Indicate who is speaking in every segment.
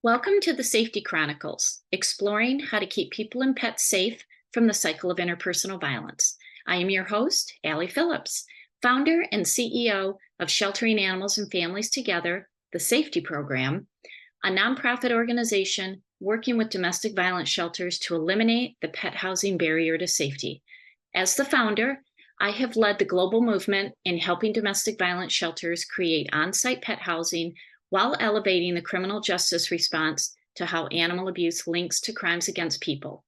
Speaker 1: Welcome to the SAFeTY Chronicles, exploring how to keep people and pets safe from the cycle of interpersonal violence. I am your host, Allie Phillips, founder and CEO of Sheltering Animals and Families Together, the SAFeTY Program, a nonprofit organization working with domestic violence shelters to eliminate the pet housing barrier to safety. As the founder, I have led the global movement in helping domestic violence shelters create on-site pet housing while elevating the criminal justice response to how animal abuse links to crimes against people.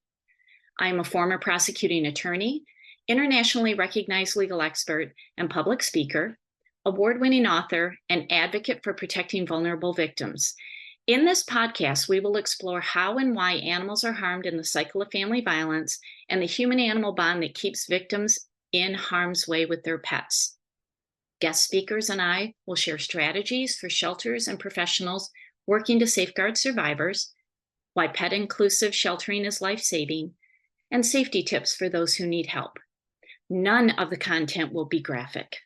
Speaker 1: I am a former prosecuting attorney, internationally recognized legal expert and public speaker, award-winning author, and advocate for protecting vulnerable victims. In this podcast, we will explore how and why animals are harmed in the cycle of family violence and the human-animal bond that keeps victims in harm's way with their pets. Guest speakers and I will share strategies for shelters and professionals working to safeguard survivors, why pet-inclusive sheltering is life-saving, and safety tips for those who need help. None of the content will be graphic.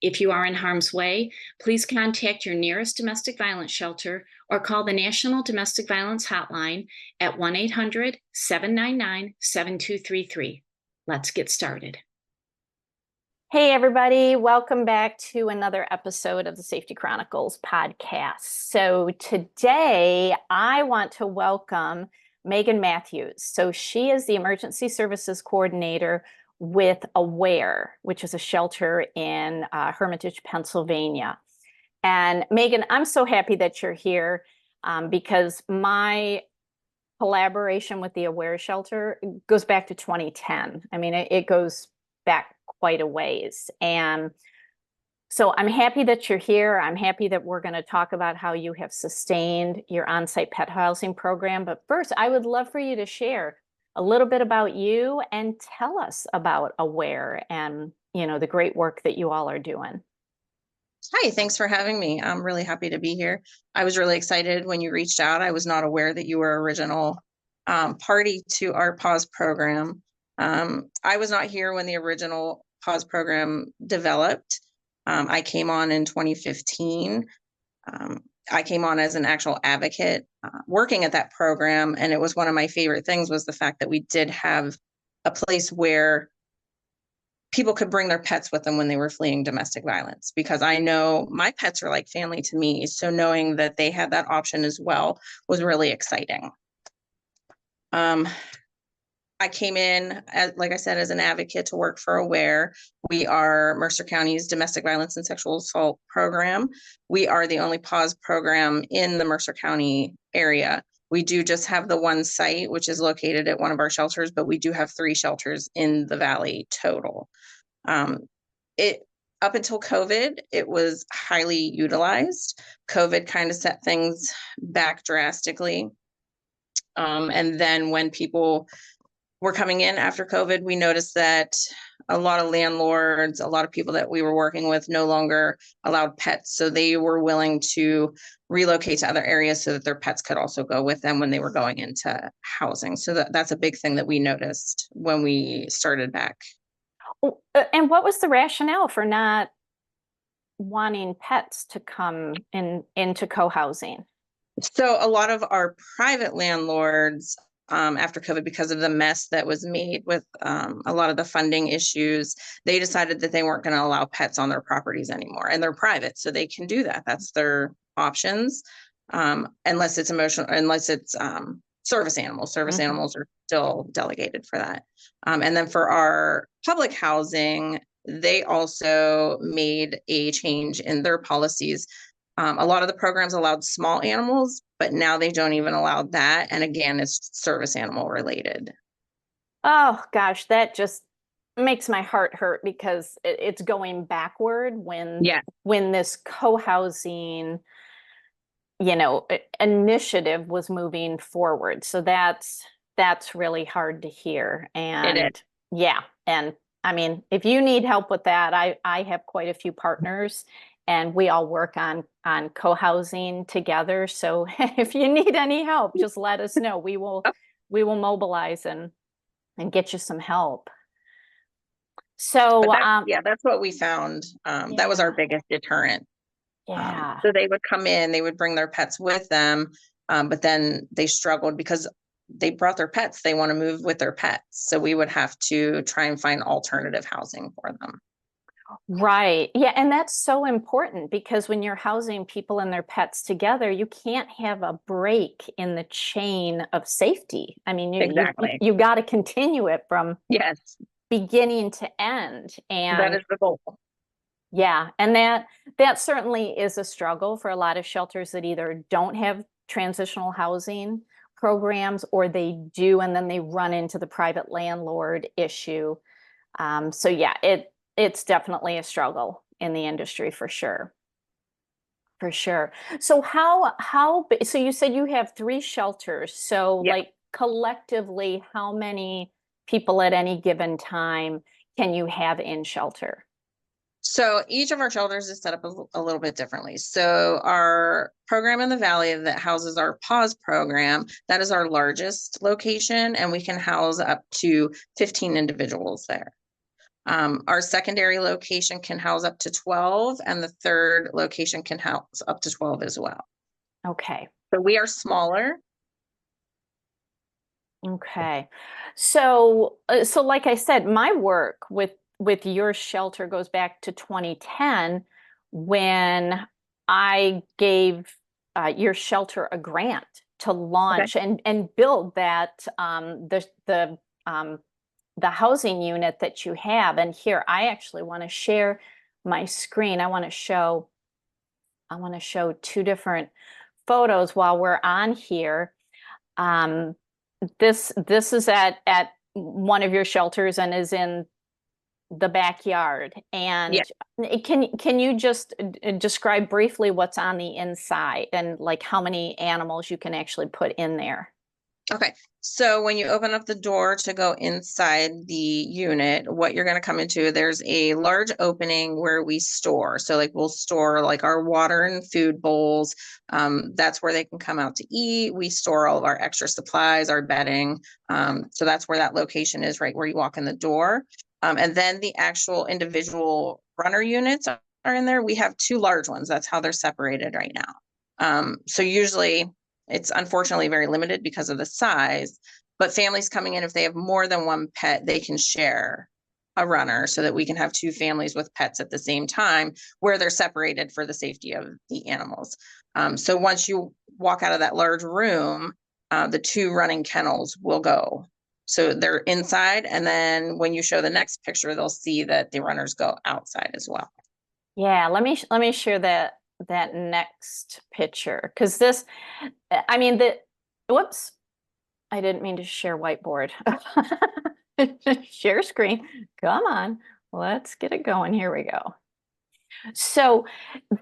Speaker 1: If you are in harm's way, please contact your nearest domestic violence shelter or call the National Domestic Violence Hotline at 1-800-799-7233. Let's get started. Hey, everybody. Welcome back to another episode of the SAFeTY Chronicles podcast. So today I want to welcome Meagan Matthews. So she is the Emergency Services Coordinator with AWARE, which is a shelter in Hermitage, Pennsylvania. And Meagan, I'm so happy that you're here because my collaboration with the AWARE shelter goes back to 2010. I mean, it goes back quite a ways. And so I'm happy that you're here. I'm happy that we're going to talk about how you have sustained your on-site pet housing program. But first, I would love for you to share a little bit about you and tell us about AWARE and, the great work that you all are doing.
Speaker 2: Hi, thanks for having me. I'm really happy to be here. I was really excited when you reached out. I was not aware that you were original party to our PAWS program. I was not here when the original PAWS program developed. I came on in 2015. I came on as an actual advocate working at that program. And it was one of my favorite things was the fact that we did have a place where people could bring their pets with them when they were fleeing domestic violence, because I know my pets are like family to me. So knowing that they had that option as well was really exciting. I came in, like I said, as an advocate to work for AWARE. We are Mercer County's domestic violence and sexual assault program. We are the only PAWS program in the Mercer County area. We do just have the one site, which is located at one of our shelters, but we do have 3 shelters in the valley total. Up until COVID, it was highly utilized. COVID kind of set things back drastically. And then when people were coming in after COVID, we noticed that a lot of landlords, a lot of people that we were working with no longer allowed pets. So they were willing to relocate to other areas so that their pets could also go with them when they were going into housing. So that's a big thing that we noticed when we started back.
Speaker 1: And what was the rationale for not wanting pets to come into co-housing?
Speaker 2: So a lot of our private landlords, after COVID, because of the mess that was made with a lot of the funding issues, they decided that they weren't going to allow pets on their properties anymore. And they're private, so they can do that. That's their options, unless it's service animals. Service animals are still delegated for that. And then for our public housing, they also made a change in their policies. A lot of the programs allowed small animals, but now they don't even allow that. And again, it's service animal related.
Speaker 1: Oh, gosh, that just makes my heart hurt because it's going backward when this co-housing, initiative was moving forward. So that's really hard to hear. And yeah. And I mean, if you need help with that, I have quite a few partners. And we all work on co-housing together. So if you need any help, just let us know. We will mobilize and get you some help. So
Speaker 2: that's what we found. That was our biggest deterrent.
Speaker 1: Yeah.
Speaker 2: So they would come in, they would bring their pets with them. But then they struggled because they brought their pets. They want to move with their pets. So we would have to try and find alternative housing for them.
Speaker 1: Right. Yeah. And that's so important because when you're housing people and their pets together, you can't have a break in the chain of safety. I mean,
Speaker 2: Exactly.
Speaker 1: you got to continue it from
Speaker 2: Yes,
Speaker 1: beginning to end.
Speaker 2: that
Speaker 1: And
Speaker 2: is the goal.
Speaker 1: yeah, and that certainly is a struggle for a lot of shelters that either don't have transitional housing programs or they do, and then they run into the private landlord issue. So yeah, it's definitely a struggle in the industry for sure. For sure. So so you said you have 3 shelters. So
Speaker 2: Yeah.
Speaker 1: like collectively, how many people at any given time can you have in shelter?
Speaker 2: So each of our shelters is set up a little bit differently. So our program in the Valley that houses our pause program, that is our largest location, and we can house up to 15 individuals there. Our secondary location can house up to 12, and the third location can house up to 12 as well.
Speaker 1: Okay.
Speaker 2: So we are smaller.
Speaker 1: Okay. So like I said, my work with your shelter goes back to 2010 when I gave your shelter a grant to
Speaker 2: Okay.
Speaker 1: launch and build that the housing unit that you have. And here, I actually want to share my screen. I want to show 2 different photos while we're on here. Um, this is at one of your shelters and is in the backyard.
Speaker 2: Yeah.
Speaker 1: And can you just describe briefly what's on the inside and like how many animals you can actually put in there?
Speaker 2: Okay. So when you open up the door to go inside the unit, what you're going to come into, there's a large opening where we store. So like we'll store like our water and food bowls. That's where they can come out to eat. We store all of our extra supplies, our bedding. So that's where that location is, right where you walk in the door. And then the actual individual runner units are in there. We have 2 large ones. That's how they're separated right now. So usually it's unfortunately very limited because of the size, but families coming in, if they have more than 1 pet, they can share a runner so that we can have 2 families with pets at the same time where they're separated for the safety of the animals. So once you walk out of that large room, the 2 running kennels will go. So they're inside. And then when you show the next picture, they'll see that the runners go outside as well.
Speaker 1: Yeah, let me share that next picture because I mean whoops, I didn't mean to share whiteboard. Share screen. Come on, let's get it going. Here we go. So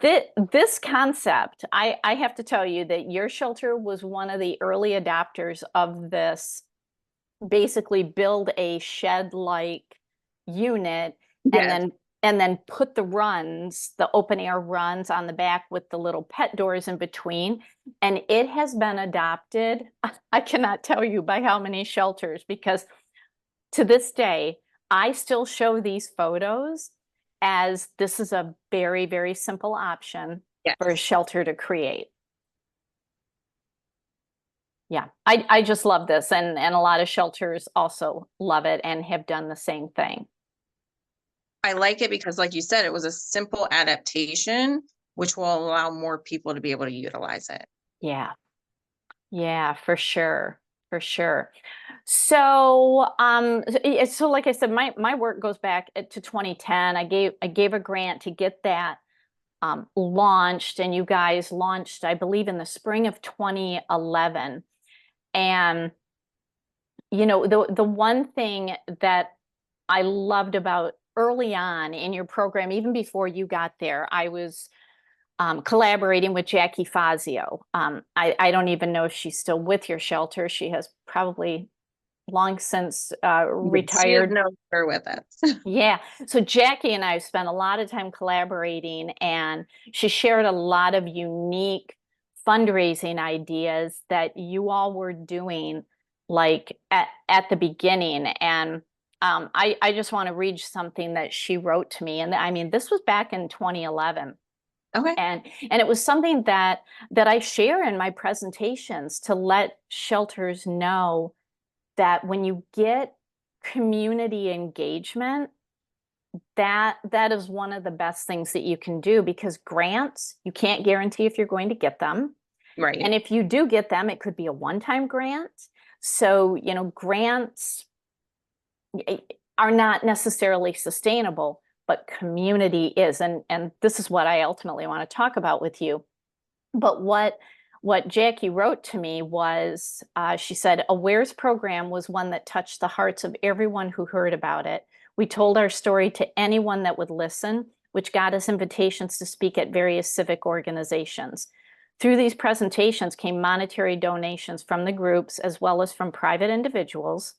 Speaker 1: this concept, I have to tell you that your shelter was one of the early adopters of this, basically build a shed-like unit
Speaker 2: Yes.
Speaker 1: and then put the open air runs on the back with the little pet doors in between. And it has been adopted, I cannot tell you by how many shelters, because to this day, I still show these photos as this is a very, very simple option for a
Speaker 2: Yes.
Speaker 1: shelter to create. Yeah, I just love this. And a lot of shelters also love it and have done the same thing.
Speaker 2: I like it because, like you said, it was a simple adaptation, which will allow more people to be able to utilize it.
Speaker 1: Yeah. Yeah, for sure. For sure. So, so like I said, my work goes back to 2010. I gave a grant to get that launched, and you guys launched, I believe, in the spring of 2011. And the one thing that I loved about early on in your program, even before you got there, I was collaborating with Jackie Fazio. I don't even know if she's still with your shelter. She has probably long since
Speaker 2: She is
Speaker 1: retired.
Speaker 2: no longer with us.
Speaker 1: Yeah. So Jackie and I spent a lot of time collaborating, and she shared a lot of unique fundraising ideas that you all were doing like at the beginning. And I just want to read something that she wrote to me. And I mean, this was back in 2011.
Speaker 2: Okay.
Speaker 3: And it was something that I share in my presentations to let shelters know that when you get community engagement, that is one of the best things that you can do, because grants, you can't guarantee if you're going to get them.
Speaker 2: Right.
Speaker 3: And if you do get them, it could be a one-time grant. So, grants are not necessarily sustainable, but community is. And this is what I ultimately want to talk about with you. But what Jackie wrote to me was, she said, Aware's program was one that touched the hearts of everyone who heard about it. We told our story to anyone that would listen, which got us invitations to speak at various civic organizations. Through these presentations came monetary donations from the groups as well as from private individuals.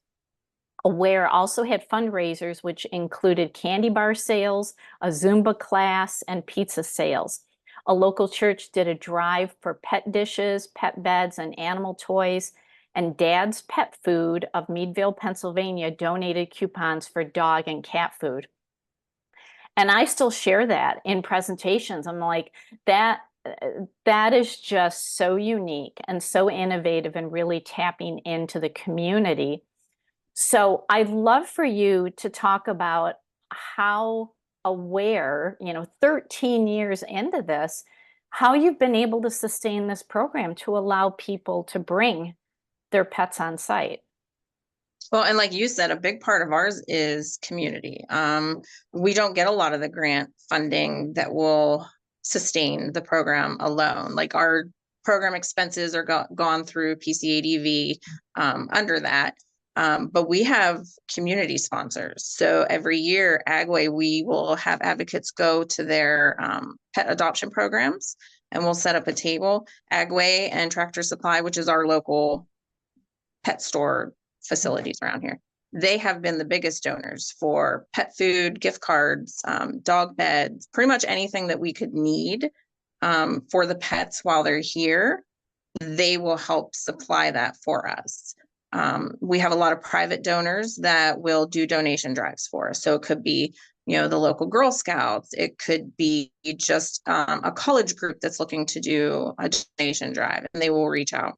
Speaker 3: Aware also had fundraisers, which included candy bar sales, a Zumba class, and pizza sales. A local church did a drive for pet dishes, pet beds, and animal toys. And Dad's Pet Food of Meadville, Pennsylvania donated coupons for dog and cat food. And I still share that in presentations. I'm like, that is just so unique and so innovative and really tapping into the community. So I'd love for you to talk about how Aware, 13 years into this, how you've been able to sustain this program to allow people to bring their pets on site.
Speaker 2: Well, and like you said, a big part of ours is community. We don't get a lot of the grant funding that will sustain the program alone. Like our program expenses are gone through PCADV under that. But we have community sponsors. So every year, Agway, we will have advocates go to their pet adoption programs, and we'll set up a table. Agway and Tractor Supply, which is our local pet store facilities around here, they have been the biggest donors for pet food, gift cards, dog beds, pretty much anything that we could need for the pets while they're here. They will help supply that for us. We have a lot of private donors that will do donation drives for us. So it could be, the local Girl Scouts. It could be just a college group that's looking to do a donation drive, and they will reach out.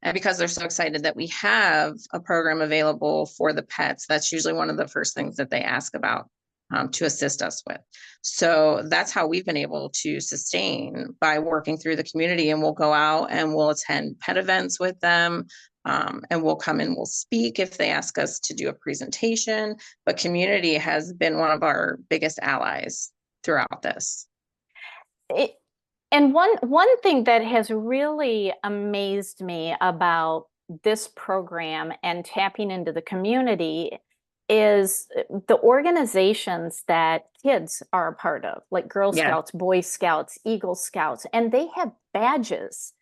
Speaker 2: And because they're so excited that we have a program available for the pets, that's usually one of the first things that they ask about to assist us with. So that's how we've been able to sustain, by working through the community. And we'll go out and we'll attend pet events with them. And we'll come and we'll speak if they ask us to do a presentation. But community has been one of our biggest allies throughout this.
Speaker 3: And one thing that has really amazed me about this program and tapping into the community is the organizations that kids are a part of, like Girl Scouts, Boy Scouts, Eagle Scouts, and they have badges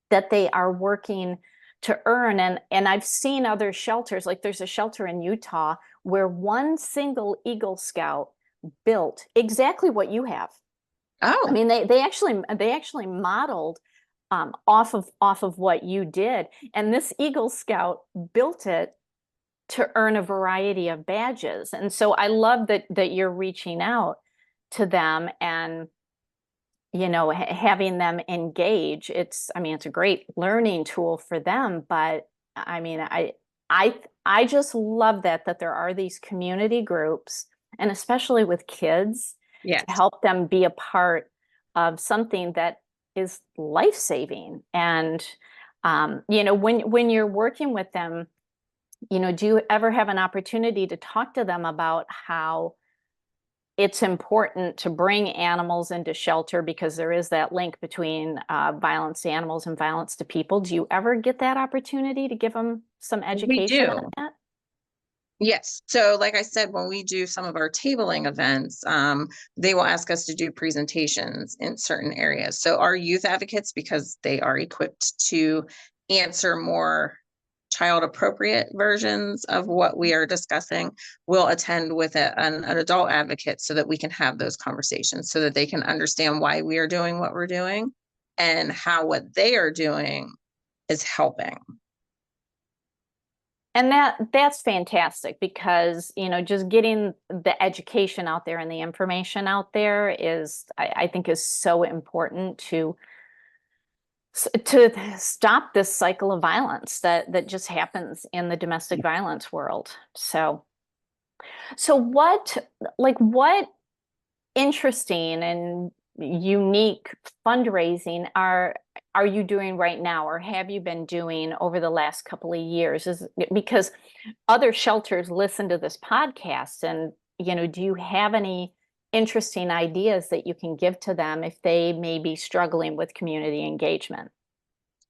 Speaker 3: that they are working to earn. And I've seen other shelters, like there's a shelter in Utah where one single Eagle Scout built exactly what you have.
Speaker 2: Oh,
Speaker 3: I mean, they actually modeled off of what you did, and this Eagle Scout built it to earn a variety of badges. And so I love that you're reaching out to them and having them engage. It's a great learning tool for them. But I mean, I just love that there are these community groups, and especially with kids, to help them be a part of something that is life-saving. And when you're working with them, do you ever have an opportunity to talk to them about how it's important to bring animals into shelter, because there is that link between violence to animals and violence to people? Do you ever get that opportunity to give them some education on that?
Speaker 2: Yes. So like I said, when we do some of our tabling events, they will ask us to do presentations in certain areas. So our youth advocates, because they are equipped to answer more child appropriate versions of what we are discussing, will attend with an adult advocate so that we can have those conversations, so that they can understand why we are doing what we're doing and how what they are doing is helping.
Speaker 3: And that's fantastic because, just getting the education out there and the information out there is, I think is so important to stop this cycle of violence that just happens in the domestic violence world. So what interesting and unique fundraising are you doing right now, or have you been doing over the last couple of years? Because other shelters listen to this podcast, and do you have any interesting ideas that you can give to them if they may be struggling with community engagement?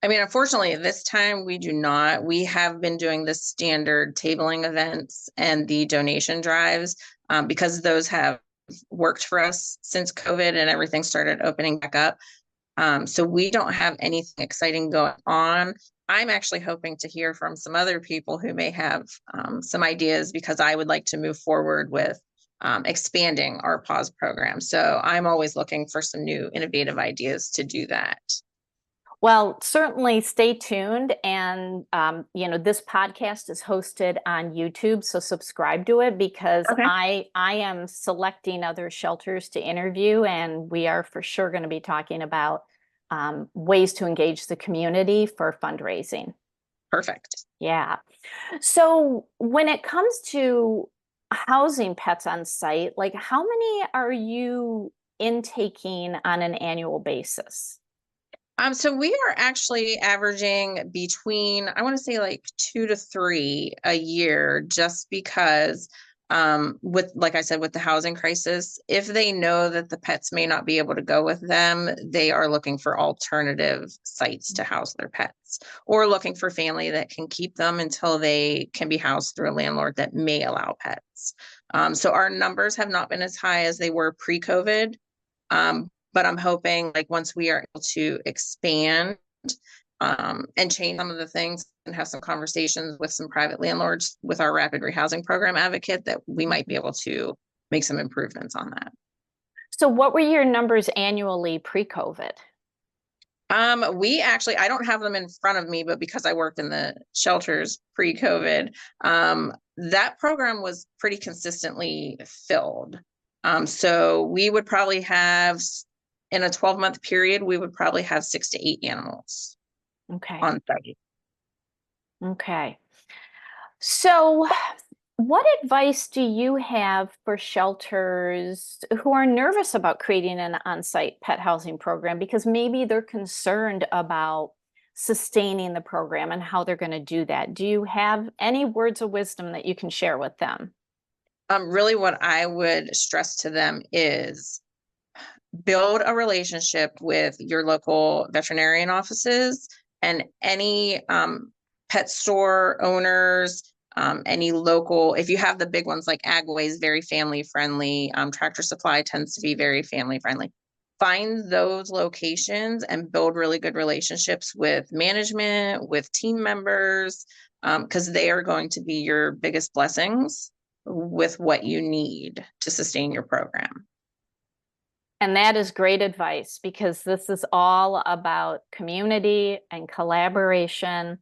Speaker 2: I mean, unfortunately, this time we do not. We have been doing the standard tabling events and the donation drives because those have worked for us since COVID and everything started opening back up. So we don't have anything exciting going on. I'm actually hoping to hear from some other people who may have some ideas, because I would like to move forward with expanding our pause program. So I'm always looking for some new innovative ideas to do that.
Speaker 3: Well, certainly stay tuned. And, this podcast is hosted on YouTube, so subscribe to it, because
Speaker 2: Okay.
Speaker 3: I am selecting other shelters to interview, and we are for sure going to be talking about ways to engage the community for fundraising.
Speaker 2: Perfect.
Speaker 3: Yeah. So when it comes to housing pets on site, like, how many are you intaking on an annual basis?
Speaker 2: So we are actually averaging between, I want to say, like 2 to 3 a year, just because with, like I said, with the housing crisis, if they know that the pets may not be able to go with them, they are looking for alternative sites to house their pets, or looking for family that can keep them until they can be housed through a landlord that may allow pets. So our numbers have not been as high as they were pre-COVID. But I'm hoping, like, once we are able to expand and change some of the things and have some conversations with some private landlords with our rapid rehousing program advocate, that we might be able to make some improvements on that.
Speaker 3: So what were your numbers annually pre-COVID?
Speaker 2: I don't have them in front of me, but because I worked in the shelters pre-COVID, that program was pretty consistently filled. So we would probably have, in a 12-month period, we would probably have 6 to 8 animals on site.
Speaker 3: Okay. So what advice do you have for shelters who are nervous about creating an on-site pet housing program, because maybe they're concerned about sustaining the program and how they're going to do that? Do you have any words of wisdom that you can share with them?
Speaker 2: Really what I would stress to them is build a relationship with your local veterinarian offices and any pet store owners, any local, if you have the big ones like Agway is very family friendly, Tractor Supply tends to be very family friendly. Find those locations and build really good relationships with management, with team members, because they are going to be your biggest blessings with what you need to sustain your program.
Speaker 3: And that is great advice, because this is all about community and collaboration.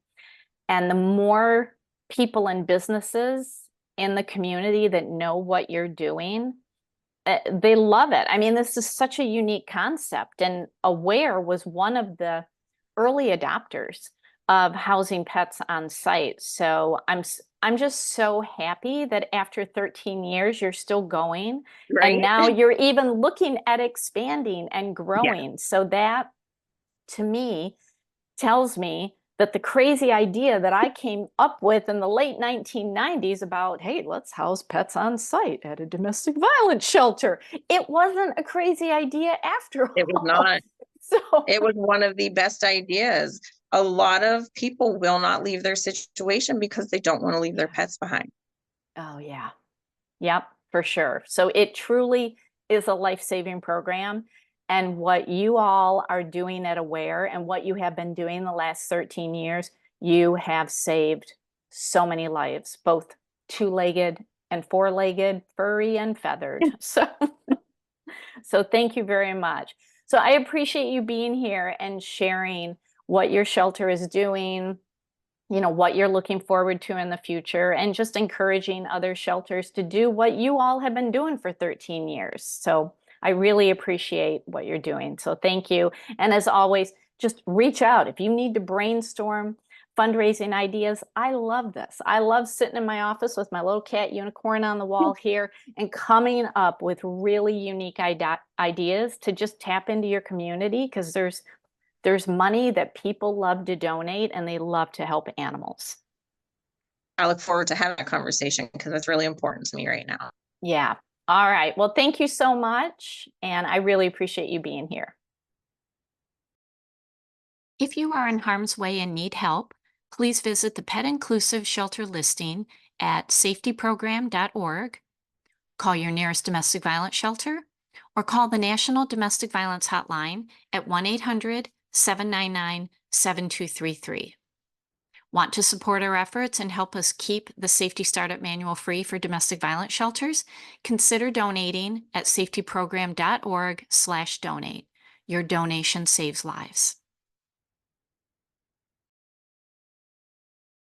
Speaker 3: And the more people and businesses in the community that know what you're doing, they love it. I mean, this is such a unique concept. And Aware was one of the early adopters of housing pets on site. So I'm just so happy that after 13 years, you're still going.
Speaker 2: Right?
Speaker 3: And now you're even looking at expanding and growing.
Speaker 2: Yeah.
Speaker 3: So that, to me, tells me that the crazy idea that I came up with in the late 1990s about, hey, let's house pets on site at a domestic violence shelter, it wasn't a crazy idea after all.
Speaker 2: It was not.
Speaker 3: So
Speaker 2: it was one of the best ideas. A lot of people will not leave their situation because they don't want to leave their pets behind.
Speaker 3: Oh, yeah. Yep, for sure. So it truly is a life-saving program. And what you all are doing at Aware and what you have been doing the last 13 years, you have saved so many lives, both two-legged and four-legged, furry and feathered. So thank you very much. So I appreciate you being here and sharing what your shelter is doing, what you're looking forward to in the future, and just encouraging other shelters to do what you all have been doing for 13 years. So I really appreciate what you're doing. So thank you. And as always, just reach out if you need to brainstorm fundraising ideas. I love this. I love sitting in my office with my little cat unicorn on the wall here and coming up with really unique ideas to just tap into your community, because there's money that people love to donate and they love to help animals.
Speaker 2: I look forward to having a conversation because that's really important to me right now.
Speaker 3: Yeah. All right. Well, thank you so much. And I really appreciate you being here.
Speaker 1: If you are in harm's way and need help, please visit the Pet Inclusive Shelter listing at safetyprogram.org, call your nearest domestic violence shelter, or call the National Domestic Violence Hotline at 1-800-799-7233. Want to support our efforts and help us keep the SAFeTY Startup Manual free for domestic violence shelters? Consider donating at safetyprogram.org/donate. Your donation saves lives.